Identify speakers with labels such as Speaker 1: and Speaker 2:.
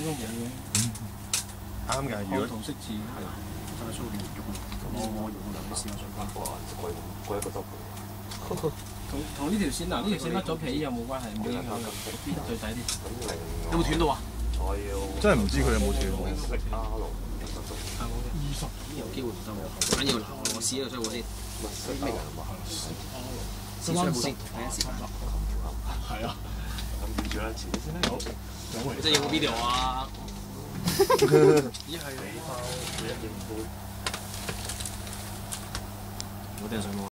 Speaker 1: 都冇嘅。
Speaker 2: 啱㗎，如果
Speaker 1: 圖識字係啦，就係粗點用。我用你試下再翻。
Speaker 3: 貴一個double。
Speaker 1: 同呢條線嗱，呢條線甩咗皮有冇關係？冇影響㗎。邊最底啲？
Speaker 3: 有冇斷到啊？
Speaker 2: 真係唔知佢有冇斷喎。
Speaker 1: 係冇嘅。20有機會唔得喎。緊要嗱，我試一個出喎先。咩人話？試出冇先，睇下時間。
Speaker 3: 係啊。咁預住啦，遲啲先啦。好。
Speaker 1: 你真係有冇 video 啊？咦係。我哋上網。